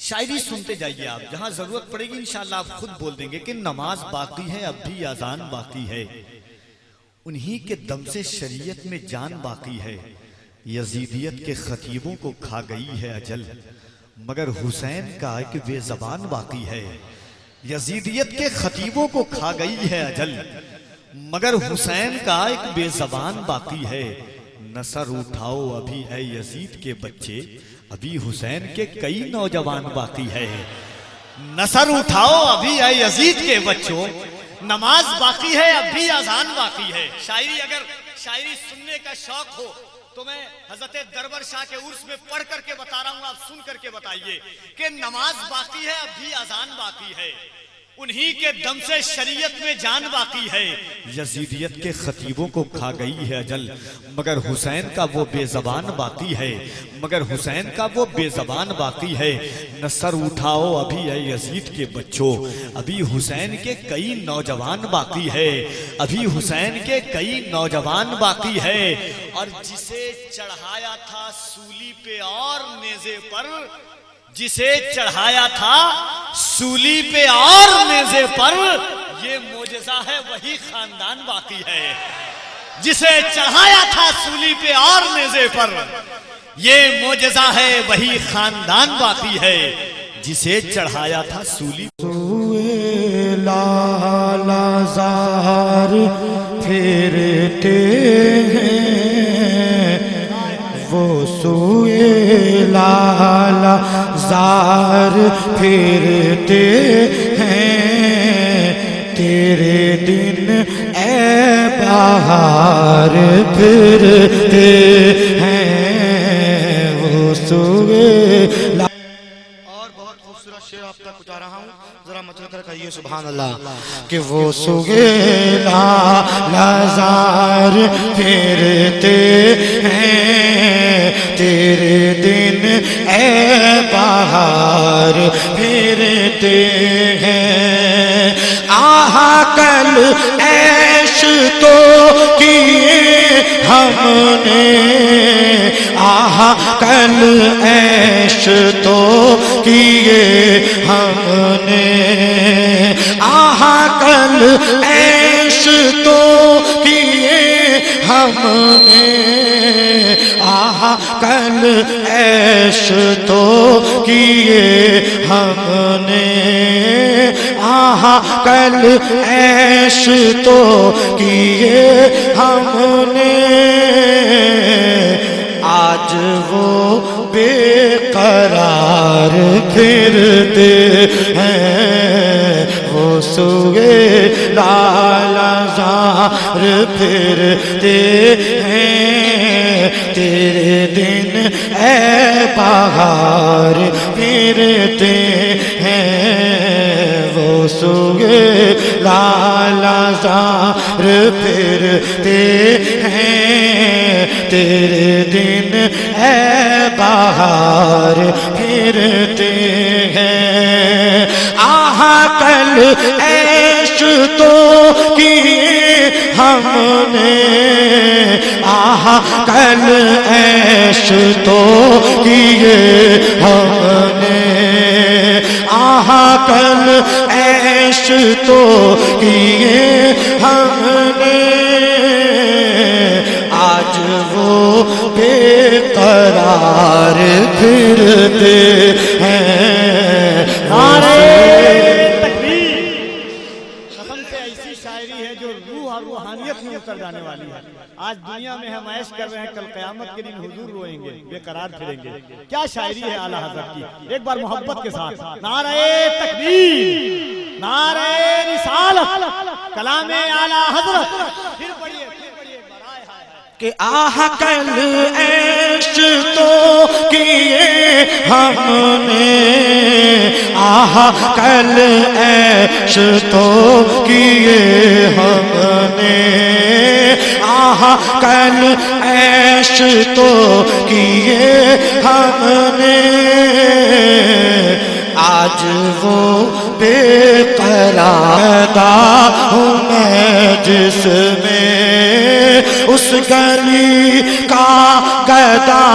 شاعری سنتے جائیے آپ، جہاں ضرورت پڑے گی انشاءاللہ آپ خود بول دیں گے کہ نماز باقی ہے اب بھی اذان باقی ہے، انہی کے دم سے شریعت میں جان باقی ہے، یزیدیت کے خطیبوں کو کھا گئی ہے اجل مگر حسین کا ایک بے زبان باقی ہے، یزیدیت کے خطیبوں کو کھا گئی ہے اجل مگر حسین کا ایک بے زبان باقی ہے، نصر اٹھاؤ ابھی اے یزید کے بچے ابھی حسین کے کئی نوجوان باقی ہے، نصر اٹھاؤ ابھی اے یزید کے بچوں نماز باقی ہے اب بھی اذان باقی ہے۔ شاعری اگر شاعری سننے کا شوق ہو تو میں حضرت دربر شاہ کے عرس میں پڑھ کر کے بتا رہا ہوں، آپ سن کر کے بتائیے کہ نماز باقی ہے اب بھی اذان باقی ہے، انہی کے دم سے شریعت میں جان باقی ہے، یزیدیت کے خطیبوں کو کھا گئی ہے اجل مگر حسین کا وہ بے زبان باقی ہے، مگر حسین کا وہ بے زبان باقی ہے، نصر اٹھاؤ ابھی اے یزید کے بچوں ابھی حسین کے کئی نوجوان باقی ہے، ابھی حسین کے کئی نوجوان باقی ہے، اور جسے چڑھایا تھا سولی پہ اور نیزے پر، جسے چڑھایا تھا سولی پہ اور نیزے پر یہ معجزہ ہے وہی خاندان باقی ہے، جسے چڑھایا تھا سولی پہ اور نیزے پر یہ معجزہ ہے وہی خاندان باقی ہے، جسے چڑھایا تھا سولی سوئے لالا زار پھرتے ہیں وہ سوئے لالا زار پھرتے ہیں تیرے دن اے بہار پھرتے ہیں وہ سوئے لالا۔ اور بہت خوبصورت شعر آپ تک پہنچا رہا ہوں، ذرا مچل کر کہیے سبحان اللہ کہ وہ سوئے لالا زار پھرتے ہیں تیرے دن اے بہار پھرتے ہیں، آہا کل عیش تو کیے ہم نے، آہا کل عیش تو کیے ہم نے، آہا کل عیش تو کیے ہم نے، آہا کل عیش تو کیے ہم نے، آہا کل عیش تو کیے ہم نے، آج وہ بے قرار پھرتے ہیں وہ سوئے لالا زار پھرتے ہیں تیرے دن اے بہار پھرتے ہیں وہ سوئے لالا زار پھرتے ہیں تیرے دن اے بہار پھرتے ہیں، آہا کل عیش تو کیے ہم نے، آہا کل عیش تو کیے ہم نے، آہا کل عیش تو کیے ہم نے، آج وہ بے قرار پھرتے ہیں، قسم سے ایسی شاعری ہے جو روح اور روحانیت میں اتر جانے والی ہے، آج دنیا میں ہم عیش کر رہے ہیں کل قیامت کے دن حضور روئیں گے بے قرار پھریں گے، کیا شاعری ہے اعلیٰ حضرت کی، ایک بار محبت کے ساتھ نعرہ تکبیر، نعرہ رسالت، کلام اعلیٰ حضرت، پھر پڑھیے کہ آہ کل عیش تو کیے ہم نے، آہ کل عیش تو کیے ہم نے، آہ کل عیش تو کیے ہم نے، آج وہ بے قرار ہوں میں جس میں، اس گلی کا گدا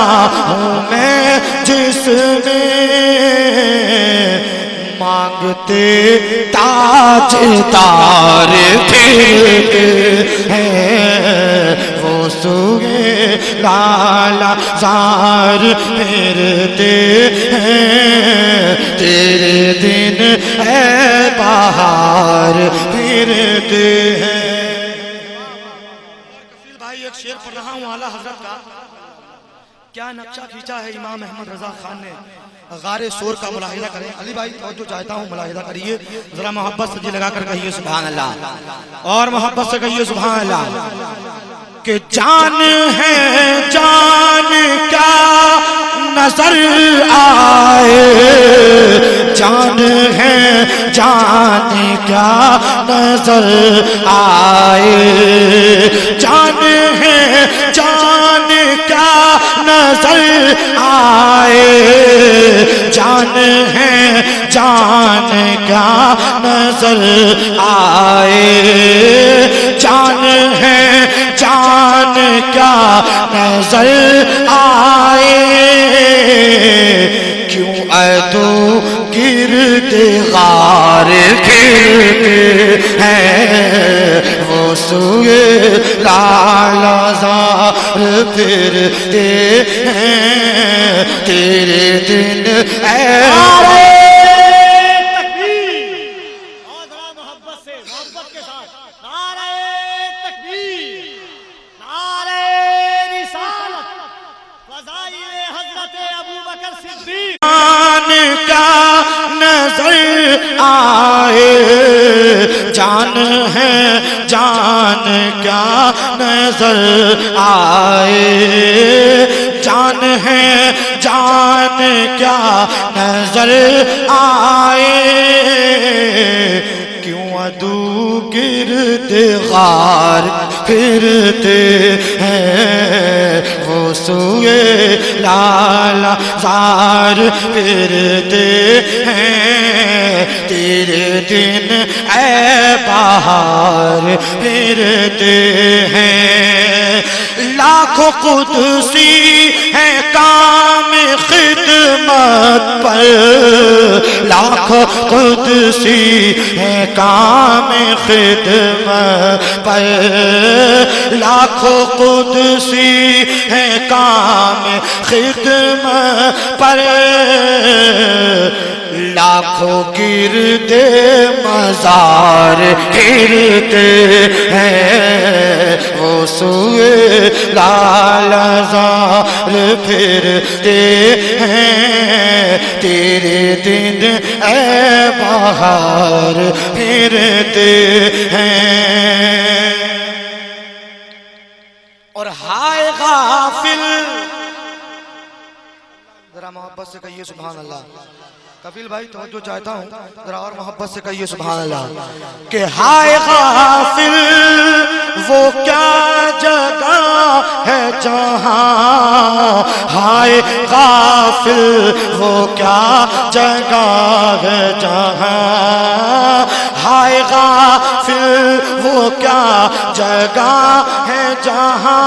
ہوں میں جس میں، مانگتے تاجدار پھرتے ہیں، وہ سوئے لالا زار پھرتے ہیں، تیرے دن اے بہار پھرتے ہیں۔ بھائی ایک شعر پڑھ رہا ہوں اعلیٰ حضرت کا، کیا نقشہ کھینچا ہے امام احمد رضا خان نے، غار سور کا ملاحظہ کریں۔ علی بھائی توجہ چاہتا ہوں، ملاحظہ کریے ذرا، محبت سے جی لگا کر کہیے سبحان اللہ، اور محبت سے کہیے سبحان اللہ۔ کہ جان ہے جان کیا نظر آئے، جان ہے جان کیا نظر آئے، جان ہے جان کیا نظر آئے، جان ہے جان کیا نظر آئے، جان ہے جان کیا نظر آئے، کیوں عدو گرد غار پھرتے ہیں، وہ سوئے لالا زار پھرتے ہیں، تیرے دن اے جان ہے جان کیا نظر آئے، جان ہے جان کیا نظر آئے، کیوں عدو گرد غار پھرتے ہیں، وہ سوئے لالا زار پھرتے ہیں، تیرے دن اے بہار پھرتے ہیں، لاکھوں قدسی ہے کام خدمت پر، لاکھوں قدسی ہے کام خدمت پر، لاکھوں قدسی ہے کام خدمت پر، لاکھوں گرد مزار پھرتے ہیں، وہ سوئے لالا زار پھرتے ہیں، تیرے دن اے بہار پھرتے ہیں۔ اور ہائے غافل، ذرا محبت سے کہیے سبحان اللہ، کفیل بھائی توجہ چاہتا ہوں ذرا اور محبت سے کہیے سبحان اللہ، کہ ہائے غافل وہ کیا جگہ ہے جہاں، ہائے غافل وہ کیا جگہ ہے جہاں، ہائے غافل وہ کیا جگہ ہے جہاں،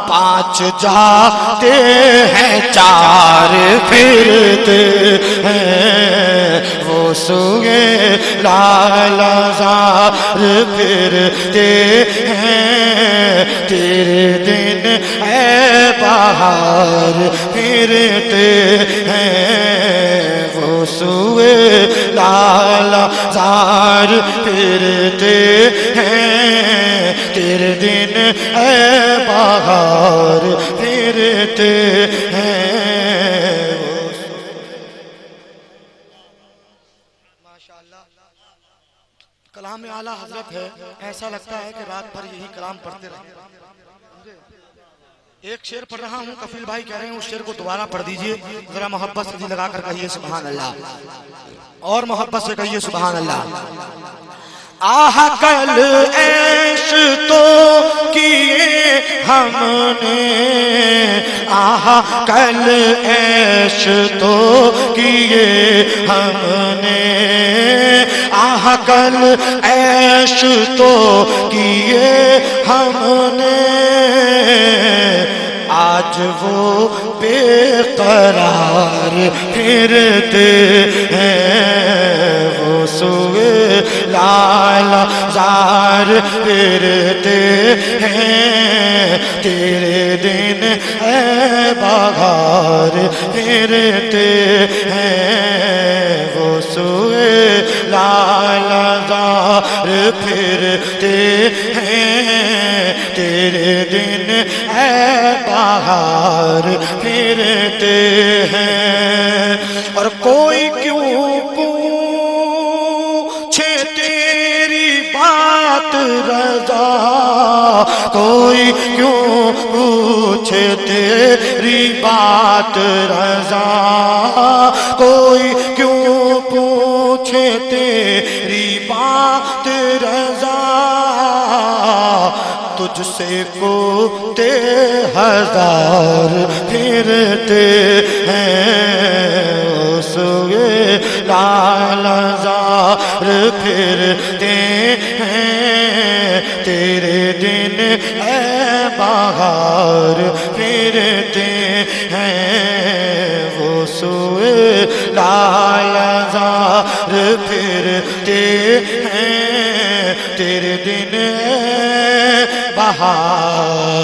پانچ جاتے ہیں چار پھرتے ہیں، وہ سوئے لالا زار پھرتے ہیں، تیرے دن اے بہار پھرتے ہیں، وہ سوئے لالا زار پھرتے ہیں، تیرے دن اے بہار پھرتے ہیں۔ کلام اعلیٰ حضرت ہے، ایسا لگتا ہے کہ رات بھر یہی کلام پڑھتے رہے۔ ایک شعر پڑھ رہا ہوں، کفیل بھائی کہہ رہے ہیں اس شعر کو دوبارہ پڑھ دیجئے ذرا، محبت سے لگا کر کہیے سبحان اللہ، اور محبت سے کہیے سبحان اللہ۔ آہ کل عیش تو کیے ہم نے، آہ کل عیش تو کیے ہم نے، آہ کل عیش تو کیے ہم نے، آج وہ بے قرار پھرتے ہیں، وہ سوئے لالا زار پھرتے ہیں، تیرے دن اے بہار پھرتے ہیں، وہ سوئے لالا زار پھرتے ہیں، تیرے دن اے بہار پھرتے ہیں۔ اور کوئی کیوں پوچھے تیری بات رضا، کوئی کیوں پوچھے تیری بات رضا، کوئی کیوں پوچھے تیری بات رضا، تجھ سے کوتے ہزار پھرتے ہیں، سوئے لالا زار پھرتے ہیں، تیرے دن اے بہار پھرتے ہیں، وہ سوئے لالا زار پھرتے ہیں، تیرے دن بہار